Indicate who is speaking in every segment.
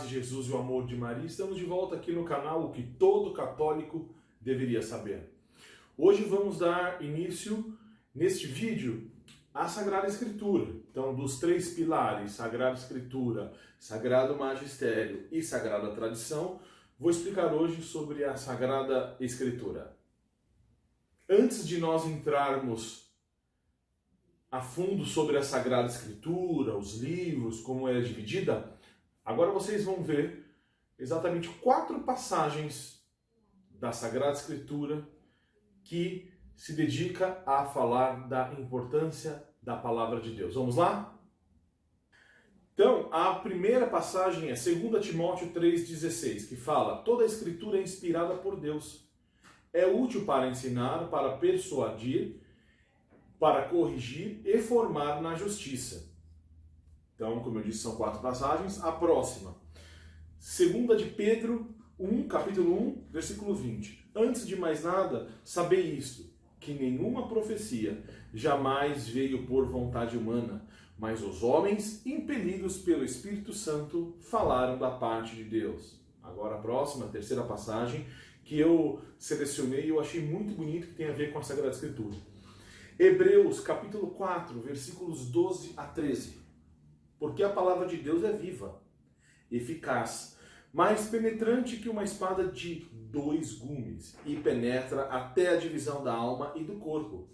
Speaker 1: de Jesus e o amor de Maria, estamos de volta aqui no canal O que todo católico deveria saber. Hoje vamos dar início, neste vídeo, à Sagrada Escritura. Então, dos três pilares, Sagrada Escritura, Sagrado Magistério e Sagrada Tradição, vou explicar hoje sobre a Sagrada Escritura. Antes de nós entrarmos a fundo sobre a Sagrada Escritura, os livros, como é dividida, agora vocês vão ver exatamente 4 passagens da Sagrada Escritura que se dedica a falar da importância da Palavra de Deus. Vamos lá? Então, a primeira passagem é 2 Timóteo 3,16, que fala: toda a Escritura é inspirada por Deus. É útil para ensinar, para persuadir, para corrigir e formar na justiça. Então, como eu disse, são 4 passagens. A próxima, 2 de Pedro 1, capítulo 1, versículo 20. Antes de mais nada, sabei isto, que nenhuma profecia jamais veio por vontade humana, mas os homens, impelidos pelo Espírito Santo, falaram da parte de Deus. Agora a próxima, a terceira passagem, que eu selecionei e eu achei muito bonito, que tem a ver com a Sagrada Escritura. Hebreus, capítulo 4, versículos 12 a 13. Porque a palavra de Deus é viva, eficaz, mais penetrante que uma espada de 2 gumes, e penetra até a divisão da alma e do corpo,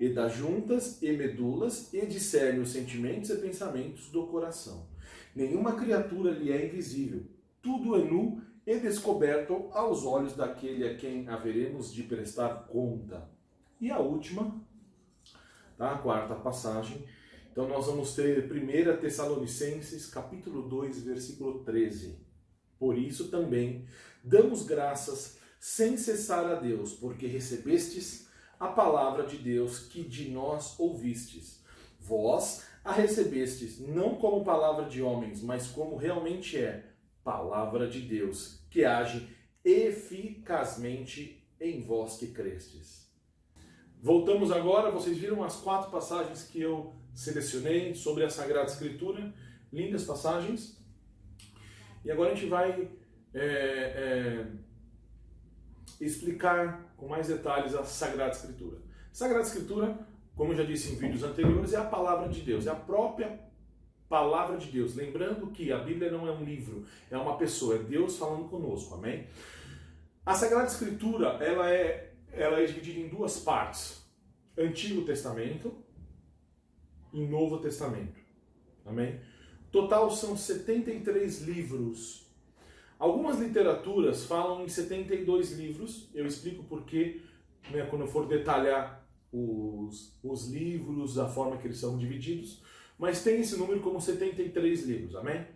Speaker 1: e das juntas e medulas, e discerne os sentimentos e pensamentos do coração. Nenhuma criatura lhe é invisível, tudo é nu e descoberto aos olhos daquele a quem haveremos de prestar conta. E a última, tá? A quarta passagem. Então nós vamos ter 1 Tessalonicenses, capítulo 2, versículo 13. Por isso também damos graças sem cessar a Deus, porque recebestes a palavra de Deus que de nós ouvistes. Vós a recebestes não como palavra de homens, mas como realmente é, palavra de Deus, que age eficazmente em vós que crestes. Voltamos agora, vocês viram as 4 passagens que eu selecionei sobre a Sagrada Escritura, lindas passagens. E agora a gente vai explicar com mais detalhes a Sagrada Escritura. Sagrada Escritura, como eu já disse em vídeos anteriores, é a palavra de Deus, é a própria palavra de Deus. Lembrando que a Bíblia não é um livro, é uma pessoa, é Deus falando conosco, amém? A Sagrada Escritura, ela é dividida em 2 partes: Antigo Testamento e Novo Testamento, amém? Total são 73 livros. Algumas literaturas falam em 72 livros, eu explico porquê, né, quando eu for detalhar os livros, a forma que eles são divididos, mas tem esse número como 73 livros, amém?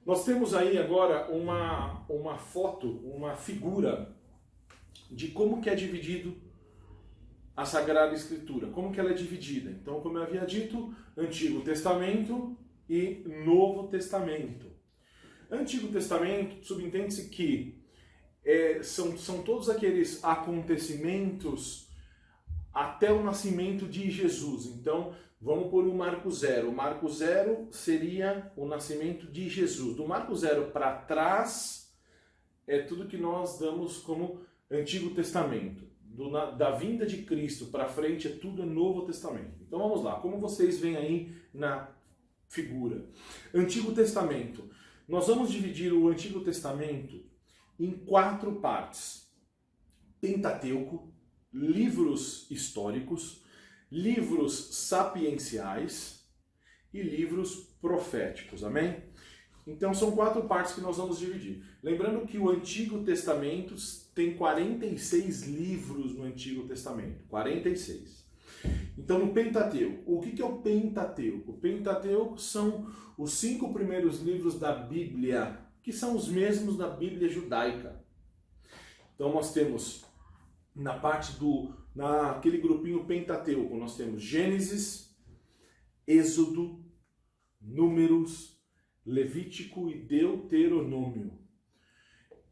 Speaker 1: Nós temos aí agora uma foto, uma figura de como que é dividido a Sagrada Escritura, como que ela é dividida. Então, como eu havia dito, Antigo Testamento e Novo Testamento. Antigo Testamento, subentende-se que são todos aqueles acontecimentos até o nascimento de Jesus. Então, vamos por o Marco Zero. O Marco Zero seria o nascimento de Jesus. Do Marco Zero para trás é tudo que nós damos como Antigo Testamento. Da vinda de Cristo para frente é tudo Novo Testamento. Então vamos lá, como vocês veem aí na figura. Antigo Testamento. Nós vamos dividir o Antigo Testamento em 4 partes: Pentateuco, livros históricos, livros sapienciais e livros proféticos, amém? Então são 4 partes que nós vamos dividir. Lembrando que o Antigo Testamento tem 46 livros no Antigo Testamento, 46. Então no Pentateuco, o que é o Pentateuco? O Pentateuco são os 5 primeiros livros da Bíblia, que são os mesmos da Bíblia judaica. Então nós temos naquele grupinho Pentateuco, nós temos Gênesis, Êxodo, Números, Levítico e Deuteronômio.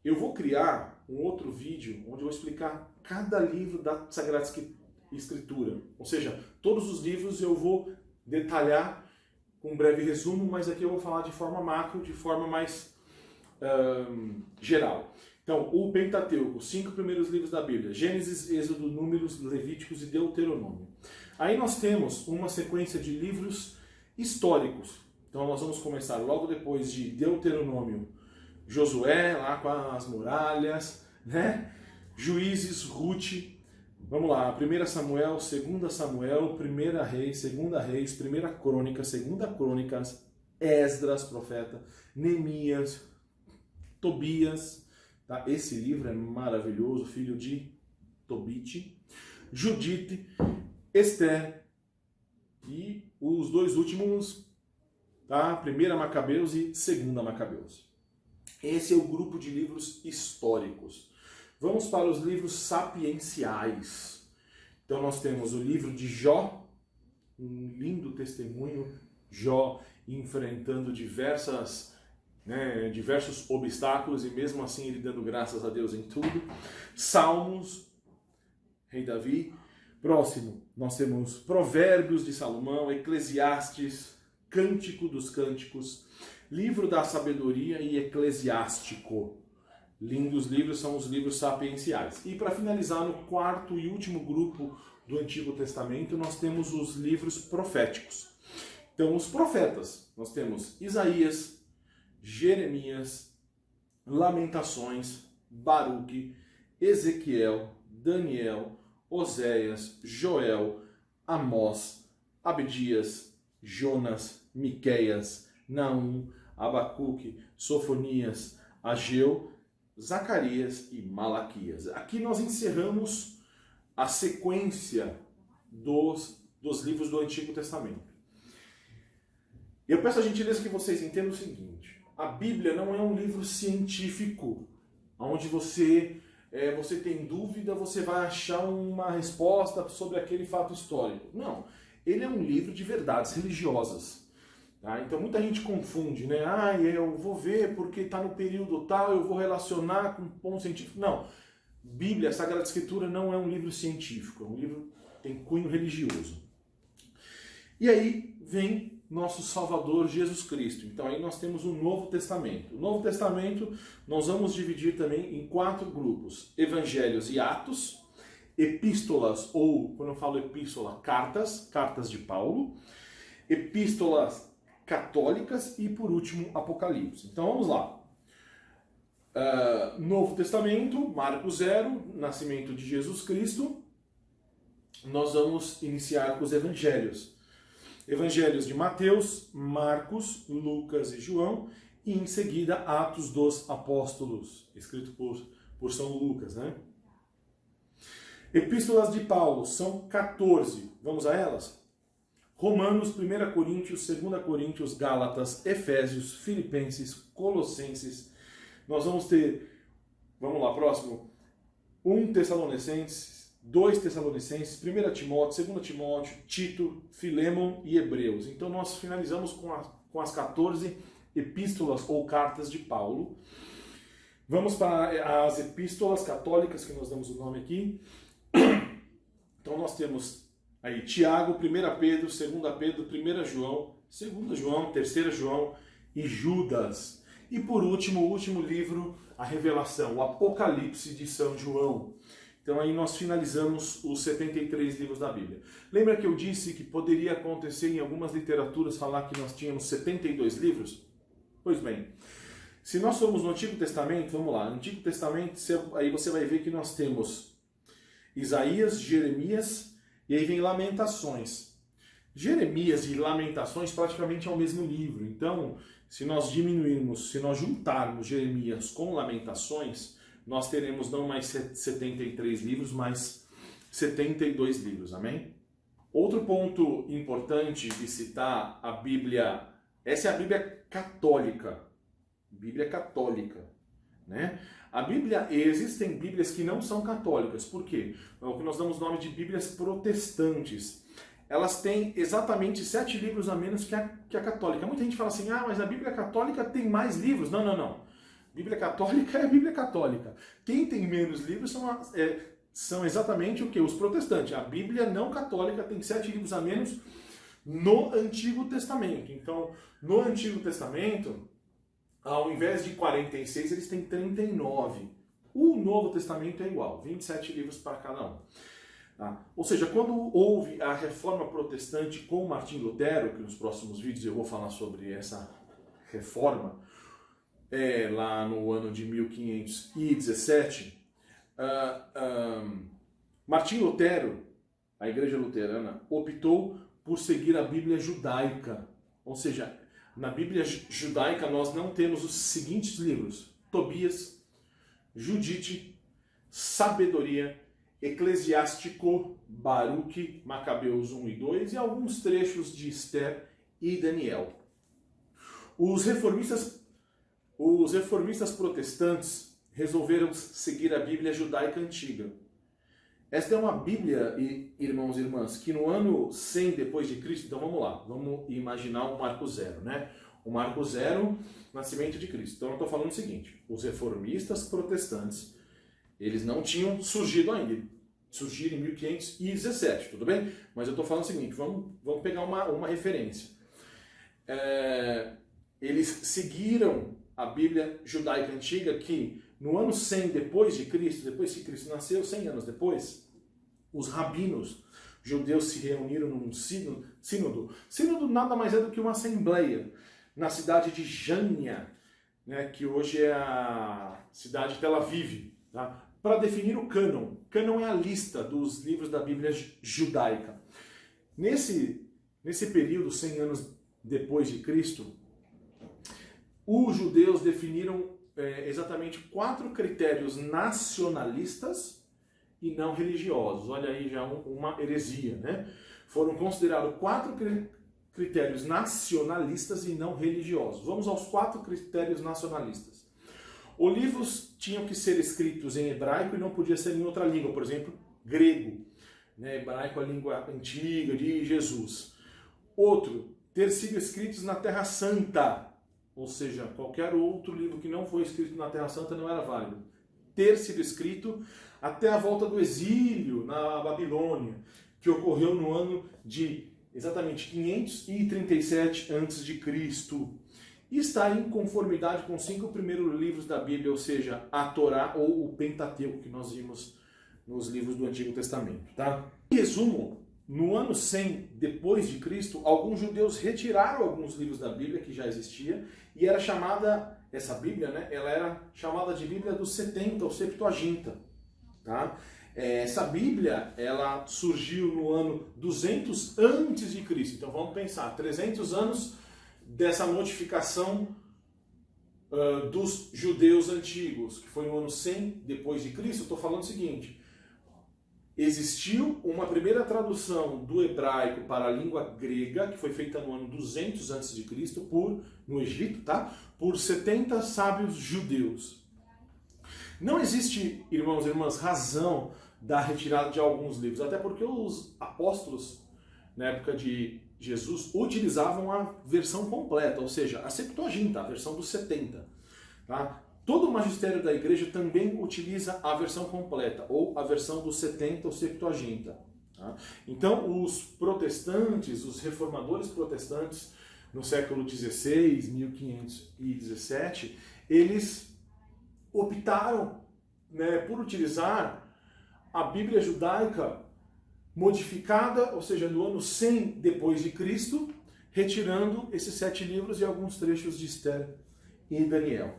Speaker 1: Eu vou criar um outro vídeo onde eu vou explicar cada livro da Sagrada Escritura. Ou seja, todos os livros eu vou detalhar com um breve resumo, mas aqui eu vou falar de forma macro, de forma mais geral. Então, o Pentateuco, os 5 primeiros livros da Bíblia, Gênesis, Êxodo, Números, Levíticos e Deuteronômio. Aí nós temos uma sequência de livros históricos. Então nós vamos começar logo depois de Deuteronômio, Josué, lá com as muralhas, né? Juízes, Ruth, vamos lá, 1 Samuel, 2 Samuel, 1 Reis, 2 Reis, 1 Crônica, 2 Crônicas, Esdras, profeta, Neemias, Tobias, tá? Esse livro é maravilhoso, filho de Tobit, Judite, Esther e os 2 últimos, tá? 1 Macabeus e 2 Macabeus. Esse é o grupo de livros históricos. Vamos para os livros sapienciais. Então nós temos o livro de Jó, um lindo testemunho, Jó enfrentando diversos obstáculos e mesmo assim ele dando graças a Deus em tudo. Salmos, rei Davi. Próximo, nós temos Provérbios de Salomão, Eclesiastes, Cântico dos Cânticos, Livro da Sabedoria e Eclesiástico. Lindos livros, são os livros sapienciais. E para finalizar, no 4º e último grupo do Antigo Testamento, nós temos os livros proféticos. Então, os profetas, nós temos Isaías, Jeremias, Lamentações, Baruque, Ezequiel, Daniel, Oséias, Joel, Amós, Abdias, Jonas, Miqueias, Naum, Abacuque, Sofonias, Ageu, Zacarias e Malaquias. Aqui nós encerramos a sequência dos livros do Antigo Testamento. Eu peço a gentileza que vocês entendam o seguinte: a Bíblia não é um livro científico, onde você tem dúvida, você vai achar uma resposta sobre aquele fato histórico. Não, ele é um livro de verdades religiosas. Tá? Então muita gente confunde, né? Eu vou ver porque está no período tal, eu vou relacionar com um ponto científico. Não, Bíblia, Sagrada Escritura não é um livro científico, é um livro que tem cunho religioso. E aí vem nosso Salvador Jesus Cristo. Então aí nós temos o Novo Testamento. O Novo Testamento nós vamos dividir também em 4 grupos: Evangelhos e Atos, Epístolas, ou quando eu falo epístola, cartas de Paulo, Epístolas católicas e por último Apocalipse. Então vamos lá. Novo Testamento, Marcos 0, nascimento de Jesus Cristo. Nós vamos iniciar com os Evangelhos. Evangelhos de Mateus, Marcos, Lucas e João, e em seguida Atos dos Apóstolos, escrito por São Lucas, né? Epístolas de Paulo são 14. Vamos a elas? Romanos, 1 Coríntios, 2 Coríntios, Gálatas, Efésios, Filipenses, Colossenses. Nós vamos ter, vamos lá, próximo, 1 Tessalonicenses, 2 Tessalonicenses, 1 Timóteo, 2 Timóteo, Tito, Filemon e Hebreus. Então nós finalizamos com as 14 epístolas ou cartas de Paulo. Vamos para as epístolas católicas, que nós damos o nome aqui. Então nós temos aí Tiago, 1 Pedro, 2 Pedro, 1 João, 2 João, 3 João e Judas. E por último, o último livro, a Revelação, o Apocalipse de São João. Então aí nós finalizamos os 73 livros da Bíblia. Lembra que eu disse que poderia acontecer em algumas literaturas falar que nós tínhamos 72 livros? Pois bem, se nós formos no Antigo Testamento, vamos lá, no Antigo Testamento, aí você vai ver que nós temos Isaías, Jeremias, e aí vem Lamentações. Jeremias e Lamentações praticamente é o mesmo livro. Então, se nós juntarmos Jeremias com Lamentações, nós teremos não mais 73 livros, mas 72 livros, amém? Outro ponto importante de citar a Bíblia, essa é a Bíblia católica. Bíblia católica, né? A Bíblia, existem Bíblias que não são católicas. Por quê? É o que nós damos nome de Bíblias protestantes. Elas têm exatamente 7 livros a menos que a católica. Muita gente fala assim, mas a Bíblia católica tem mais livros. Não, não, não. Bíblia católica é a Bíblia católica. Quem tem menos livros são exatamente o quê? Os protestantes. A Bíblia não católica tem 7 livros a menos no Antigo Testamento. Então, no Antigo Testamento, ao invés de 46, eles têm 39. O Novo Testamento é igual, 27 livros para cada um. Tá? Ou seja, quando houve a reforma protestante com Martim Lutero, que nos próximos vídeos eu vou falar sobre essa reforma, lá no ano de 1517, Martim Lutero, a Igreja Luterana, optou por seguir a Bíblia judaica. Ou seja, na Bíblia judaica nós não temos os seguintes livros: Tobias, Judite, Sabedoria, Eclesiástico, Baruque, Macabeus 1 e 2 e alguns trechos de Esther e Daniel. Os reformistas protestantes resolveram seguir a Bíblia judaica antiga. Esta é uma Bíblia, irmãos e irmãs, que no ano 100 depois de Cristo, então vamos lá, vamos imaginar o marco zero, né? O marco zero, nascimento de Cristo. Então eu estou falando o seguinte: os reformistas protestantes, eles não tinham surgido ainda, surgiram em 1517, tudo bem? Mas eu estou falando o seguinte, vamos pegar uma referência. Eles seguiram a Bíblia judaica antiga, que no ano 100 depois de Cristo, depois que Cristo nasceu, 100 anos depois, os rabinos judeus se reuniram num sínodo. Sínodo nada mais é do que uma assembleia na cidade de Jânia, né, que hoje é a cidade de Tel Aviv, tá? Para definir o cânon. Cânon é a lista dos livros da Bíblia judaica. Nesse período, 100 anos depois de Cristo, os judeus definiram exatamente 4 critérios nacionalistas e não religiosos. Olha aí já uma heresia, né? Foram considerados 4 critérios nacionalistas e não religiosos. Vamos aos 4 critérios nacionalistas. Os livros tinham que ser escritos em hebraico e não podia ser em outra língua, por exemplo, grego. Né? Hebraico é a língua antiga de Jesus. Outro, ter sido escritos na Terra Santa. Ou seja, qualquer outro livro que não foi escrito na Terra Santa não era válido. Ter sido escrito até a volta do exílio na Babilônia, que ocorreu no ano de exatamente 537 a.C. E está em conformidade com os 5 primeiros livros da Bíblia, ou seja, a Torá ou o Pentateuco, que nós vimos nos livros do Antigo Testamento. Tá? Em resumo, no ano 100 depois de Cristo, alguns judeus retiraram alguns livros da Bíblia que já existia e era chamada, essa Bíblia, né, ela era chamada de Bíblia dos 70 ou Septuaginta. Tá? Essa Bíblia, ela surgiu no ano 200 antes de Cristo. Então vamos pensar, 300 anos dessa notificação dos judeus antigos, que foi no ano 100 depois de Cristo. Estou falando o seguinte: existiu uma primeira tradução do hebraico para a língua grega, que foi feita no ano 200 a.C., no Egito, tá? Por 70 sábios judeus. Não existe, irmãos e irmãs, razão da retirada de alguns livros, até porque os apóstolos, na época de Jesus, utilizavam a versão completa, ou seja, a Septuaginta, a versão dos 70. Tá? Todo o magistério da igreja também utiliza a versão completa, ou a versão dos 70 ou Septuaginta. Tá? Então, os protestantes, os reformadores protestantes, no século XVI, 1517, eles optaram, né, por utilizar a Bíblia judaica modificada, ou seja, no ano 100 depois de Cristo, retirando esses 7 livros e alguns trechos de Esther e Daniel.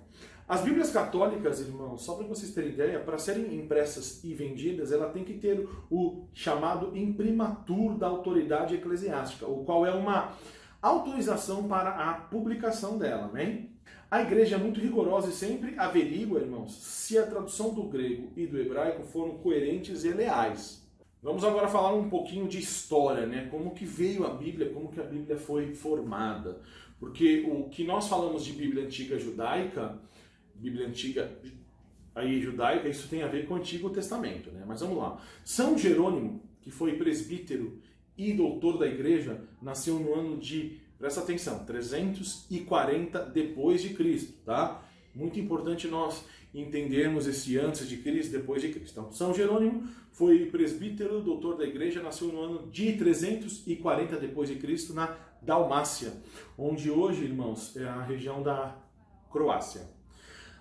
Speaker 1: As Bíblias católicas, irmãos, só para vocês terem ideia, para serem impressas e vendidas, ela tem que ter o chamado imprimatur da autoridade eclesiástica, o qual é uma autorização para a publicação dela, amém? A igreja é muito rigorosa e sempre averigua, irmãos, se a tradução do grego e do hebraico foram coerentes e leais. Vamos agora falar um pouquinho de história, né? Como que veio a Bíblia, como que a Bíblia foi formada. Porque o que nós falamos de Bíblia Antiga Judaica, Bíblia Antiga aí judaica, isso tem a ver com o Antigo Testamento, né? Mas vamos lá. São Jerônimo, que foi presbítero e doutor da igreja, nasceu no ano de, presta atenção, 340 depois de Cristo, tá? Muito importante nós entendermos esse antes de Cristo, depois de Cristo. Então, São Jerônimo foi presbítero, doutor da igreja, nasceu no ano de 340 depois de Cristo na Dalmácia, onde hoje, irmãos, é a região da Croácia.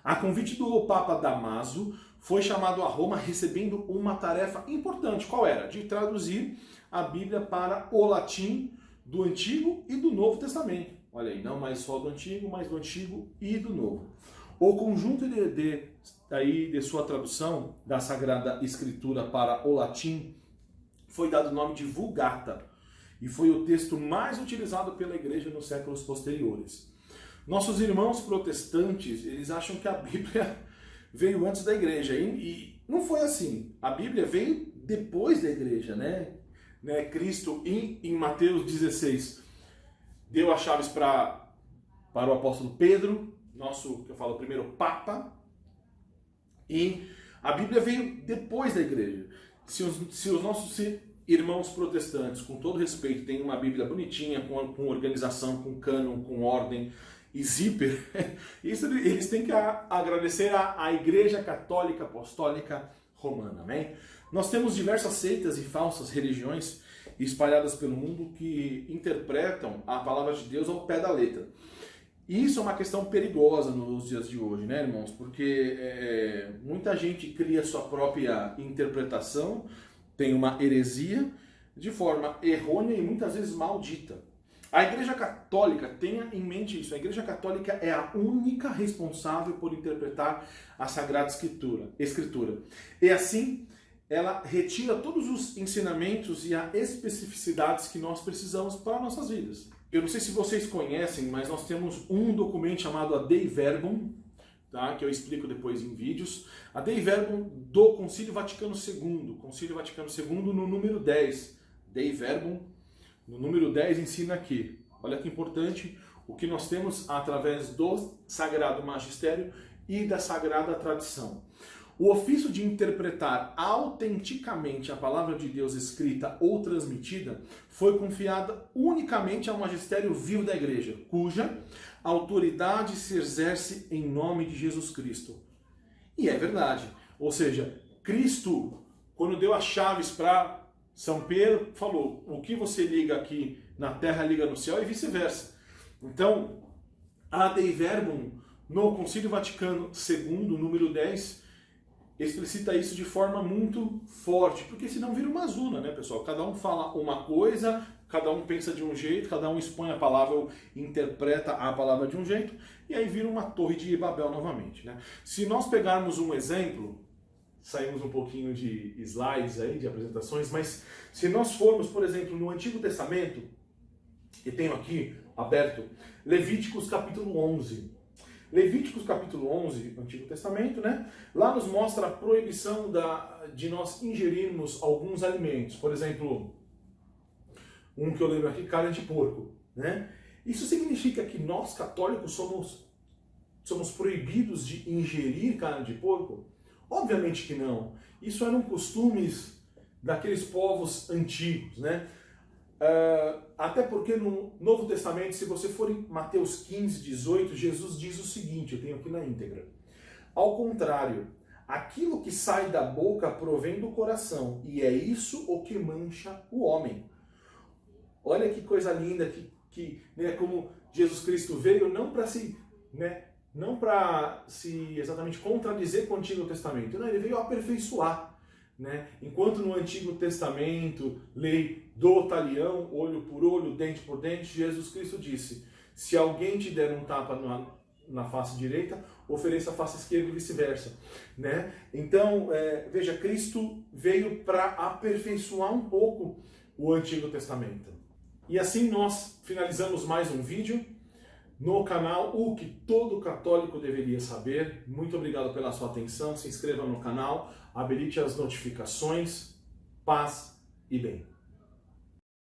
Speaker 1: A convite do Papa Damaso, foi chamado a Roma recebendo uma tarefa importante. Qual era? De traduzir a Bíblia para o latim do Antigo e do Novo Testamento. Olha aí, não mais só do Antigo, mas do Antigo e do Novo. O conjunto de sua tradução da Sagrada Escritura para o latim foi dado o nome de Vulgata e foi o texto mais utilizado pela Igreja nos séculos posteriores. Nossos irmãos protestantes, eles acham que a Bíblia veio antes da Igreja e não foi assim. A Bíblia veio depois da Igreja, né? Cristo, em Mateus 16, deu as chaves para o apóstolo Pedro, que eu falo primeiro Papa, e a Bíblia veio depois da Igreja. Se os nossos irmãos protestantes, com todo respeito, têm uma Bíblia bonitinha, com organização, com cânon, com ordem e zíper, isso eles têm que agradecer à Igreja Católica Apostólica Romana, amém? Nós temos diversas seitas e falsas religiões espalhadas pelo mundo que interpretam a palavra de Deus ao pé da letra. E isso é uma questão perigosa nos dias de hoje, né, irmãos? Porque muita gente cria sua própria interpretação, tem uma heresia de forma errônea e muitas vezes maldita. A Igreja Católica, tenha em mente isso, a Igreja Católica é a única responsável por interpretar a Sagrada Escritura. E assim, ela retira todos os ensinamentos e as especificidades que nós precisamos para nossas vidas. Eu não sei se vocês conhecem, mas nós temos um documento chamado a Dei Verbum, tá? Que eu explico depois em vídeos. A Dei Verbum do Concílio Vaticano II. Concílio Vaticano II no número 10. Dei Verbum no número 10 ensina aqui. Olha que importante o que nós temos através do Sagrado Magistério e da Sagrada Tradição. O ofício de interpretar autenticamente a palavra de Deus escrita ou transmitida foi confiada unicamente ao magistério vivo da Igreja, cuja autoridade se exerce em nome de Jesus Cristo. E é verdade. Ou seja, Cristo, quando deu as chaves para São Pedro, falou: o que você liga aqui na terra, liga no céu, e vice-versa. Então, a Dei Verbum, no Concílio Vaticano II, número 10, explicita isso de forma muito forte, porque senão vira uma zona, né, pessoal? Cada um fala uma coisa, cada um pensa de um jeito, cada um expõe a palavra ou interpreta a palavra de um jeito, e aí vira uma torre de Babel novamente, né? Se nós pegarmos um exemplo, saímos um pouquinho de slides aí, de apresentações, mas se nós formos, por exemplo, no Antigo Testamento, e tenho aqui aberto, Levíticos capítulo 11. Levíticos capítulo 11, Antigo Testamento, né? Lá nos mostra a proibição de nós ingerirmos alguns alimentos. Por exemplo, um que eu lembro aqui, carne de porco, né? Isso significa que nós, católicos, somos proibidos de ingerir carne de porco? Obviamente que não. Isso eram costumes daqueles povos antigos, né? Até porque no Novo Testamento, se você for em Mateus 15, 18, Jesus diz o seguinte, eu tenho aqui na íntegra: ao contrário, aquilo que sai da boca provém do coração, e é isso o que mancha o homem. Olha que coisa linda, né, como Jesus Cristo veio não para se exatamente contradizer com o Antigo Testamento, não, ele veio aperfeiçoar. Né? Enquanto no Antigo Testamento, lei do talião, olho por olho, dente por dente, Jesus Cristo disse: se alguém te der um tapa na face direita, ofereça a face esquerda e vice-versa. Né? Então, veja, Cristo veio para aperfeiçoar um pouco o Antigo Testamento. E assim nós finalizamos mais um vídeo no canal O que todo católico deveria saber. Muito obrigado pela sua atenção, se inscreva no canal, habilite as notificações, paz e bem.